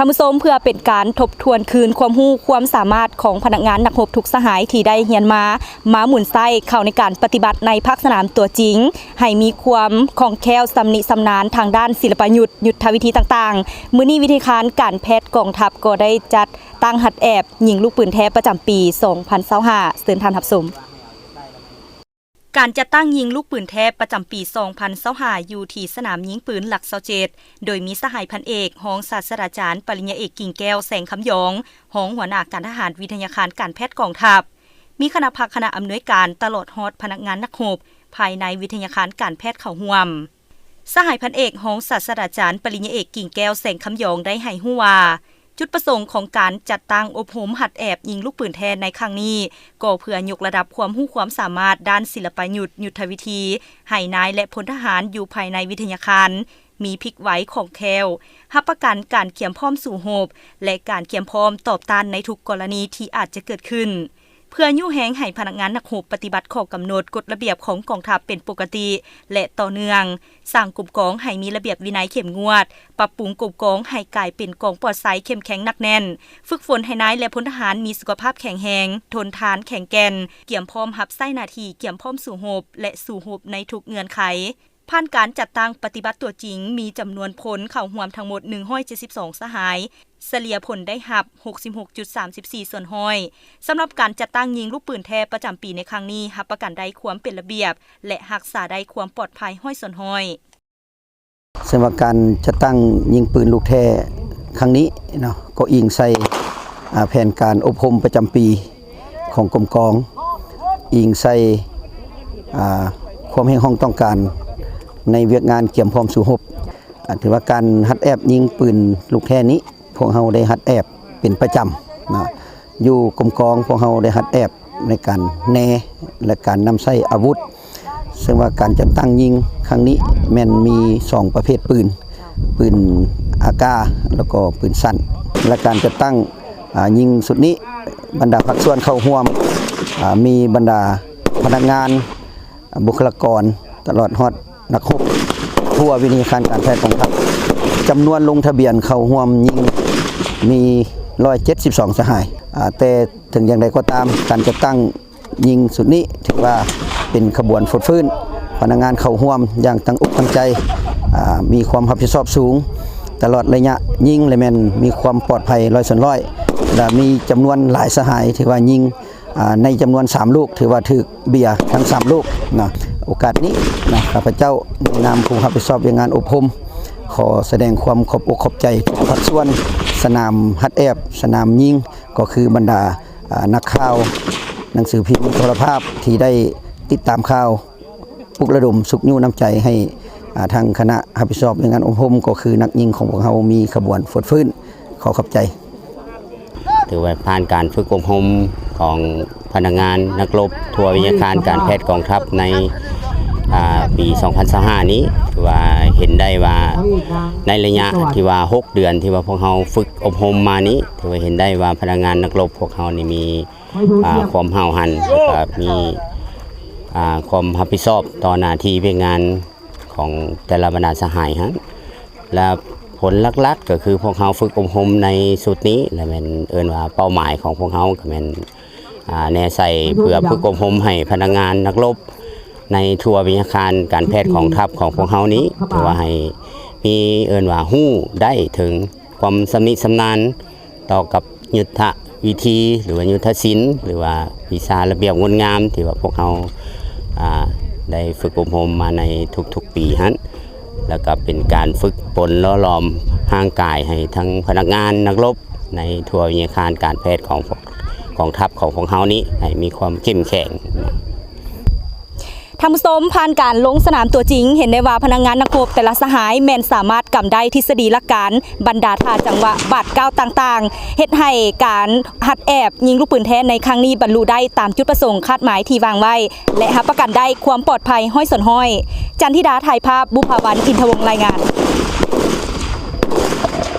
ท่านผู้ชมเพื่อเป็นการทบทวนคืนความรู้ความสามารถของพนักงานนักรบทุกสหายที่ได้เรียนมาหมุนไส้เข้าในการปฏิบัติในภาคสนามตัวจริงให้มีความคล่องแคล่วสำนิสำนานทางด้านศิลปยุทธวิธีต่างๆมื้อนี้วิธีการแพทย์กองทัพก็ได้จัดตั้งหัดแอบยิงลูกปืนแท้ประจำปี 2025 เชิญท่านรับชมการจัดตั้งยิงลูกปืนแท้ประจำปี 2025 อยู่ที่สนามยิงปืนหลัก27โดยมีสหายพันเอกรองศาสตราจารย์ปริญญาเอกกิ่งแก้วแสงคำยองรองหัวหน้าการทหารวิทยาการการแพทย์กองทัพมีคณะคณะอำนวยการตลอดฮอดพนักงานนักรบภายในวิทยาการการแพทย์เข้าร่วมสหายพันเอกรองศาสตราจารย์ปริญญาเอกกิ่งแก้วแสงคำยองได้ให้ฮู้ว่าจุดประสงค์ของการจัดตั้งอบรมหัดแอบยิงลูกปืนแทนในครั้งนี้ก็เพื่อยกระดับความรู้ความสามารถด้านศิลปยุทธวิธีให้นายและพลทหารอยู่ภายในวิทยาการมีพลิกไหวของแคลรับประกันการเขียมพร้อมสู่รบและการเขียมพร้อมตอบต้านในทุกกรณีที่อาจจะเกิดขึ้นเพื่อยุแหงให้พนักงานนักรบปฏิบัติข้อกำหนดกฎระเบียบของกองทัพเป็นปกติและต่อเนื่องสร้างกลุ่มกองให้มีระเบียบวินัยเข้มงวดปรับปรุงกลุ่มกองให้กลายเป็นกองปลอดภัยเข้มแข็งหนักแน่นฝึกฝนให้นายและพลทหารมีสุขภาพแข็งแรงทนทานแข็งแกร่งเกี่ยมพร้อมรับใช้หน้าที่เกี่ยมพร้อมสู่รบและสู่รบในทุกเงื่อนไขผ่านการจัดตั้งปฏิบัติตัวจริงมีจำนวนผลเข้าร่วมทั้งหมด172สหายเฉลี่ยผลได้รับ 66.34 ส่วนห้อยสำหรับการจัดตั้งยิงลูกปืนแท้ประจำปีในครั้งนี้รับประกันได้ความเป็นระเบียบและรักษาได้ความปลอดภัยห้อยส่วนห้อยสำหรับการจัดตั้งยิงปืนลูกแท้ครั้งนี้เนาะก็อิงใส่แผนการอบรมประจำปีของกรมกองอิงใส่ความแห่งห้องต้องการในเวียกงานเกี่ยมพร้อมสู่รบถือว่าการหัดแอบยิงปืนลูกแท้นี้พวกเราได้หัดแอบเป็นประจำนะอยู่กรมกองพวกเราได้หัดแอบในการแนและการนำใช้อาวุธซึ่งว่าการจัดตั้งยิงครั้งนี้แม่นมี2ประเภทปืนอากาแล้วก็ปืนสั้นและการจัดตั้งยิงสุดนี้บรรดาภาคส่วนเข้าร่วมมีบรรดาพนักงานบุคลากรตลอดฮอดนักรบทั่ววิทยาการการแพทย์กองทัพจำนวนลงทะเบียนเข้าร่วมยิงมี172สหายแต่ถึงอย่างไรก็ตามการจัดตั้งยิงสุดนี้ถือว่าเป็นขบวนฟดฟื้นพนักงานเข้าร่วมอย่างตั้งอกตั้งใจมีความรับผิดชอบสูงตลอดระยะยิงและแม่นมีความปลอดภัย100%และมีจำนวนหลายสหายถือว่ายิงในจำนวน3ลูกถือว่าถูกเบียทั้ง3ลูกนะโอกาสนี้นะข้าพเจ้าในนามผู้รับผิดชอบงานอบรมขอแสดงความขอบอกขอบใจทุกภาคส่วนสนามหัดแอบสนามยิงก็คือบรรดานักข่าวหนังสือพิมพ์โทรภาพที่ได้ติดตามข่าวปลุกระดมสุขนิ้วน้ำใจให้ทางคณะรับผิดชอบงานอบรมก็คือนักยิงของพวกเรามีขบวนฟดฟื้นขอขอบใจถือว่าผ่านการฝึกอบรมของพนักงานนักรบทั่ววิทยาการการแพทย์กองทัพในปี 2025 นี้ถือว่าเห็นได้ว่าในระยะที่ว่า6เดือนที่ว่าพวกเราฝึกอบรมมานี้ถือว่าเห็นได้ว่าพนักงานนักรบพวกเรานี่มีความห้าวหันแล้วก็มีความรับผิดชอบต่อหน้าที่เวียกงานของแต่ละบรรดาสหายฮะและผลลักๆก็คือพวกเขาฝึกอบรมในสุดนี้และเป็นว่าเป้าหมายของพวกเขาก็เป็นแนวใส่เพื่อฝึกอบรมให้พนักงานนักรบในทั่ววิทยาการการแพทย์ของทัพของพวกเขานี้ถือว่าให้มีว่าฮู้ได้ถึงความสำนิสำนานต่อกับยุทธวิธีหรือว่ายุทธศิลป์หรือว่าวิชาระเบียบงดงามที่ว่าพวกเขาได้ฝึกอบรมมาในทุกๆปีฮะแล้วก็เป็นการฝึกปนล้อหลอมร่างกายให้ทั้งพนักงานนักรบในทั่ววิทยาการการแพทย์ของทัพของพวกเขานี้ให้มีความเข้มแข็งท่านผู้ชมผ่านการลงสนามตัวจริงเห็นได้ว่าพนักงานนักรบแต่ละสหายแม่นสามารถกำได้ทฤษฎีหลักการบรรดาท่าจังหวะบาดก้าวต่างๆเฮ็ดให้การหัดแอบยิงลูกปืนแท้ในครั้งนี้บรรลุได้ตามจุดประสงค์คาดหมายที่วางไว้และรับประกันได้ความปลอดภัยห้อยส่วนห้อยจันทิดาถ่ายภาพบุภาวันอินทวงศ์รายงาน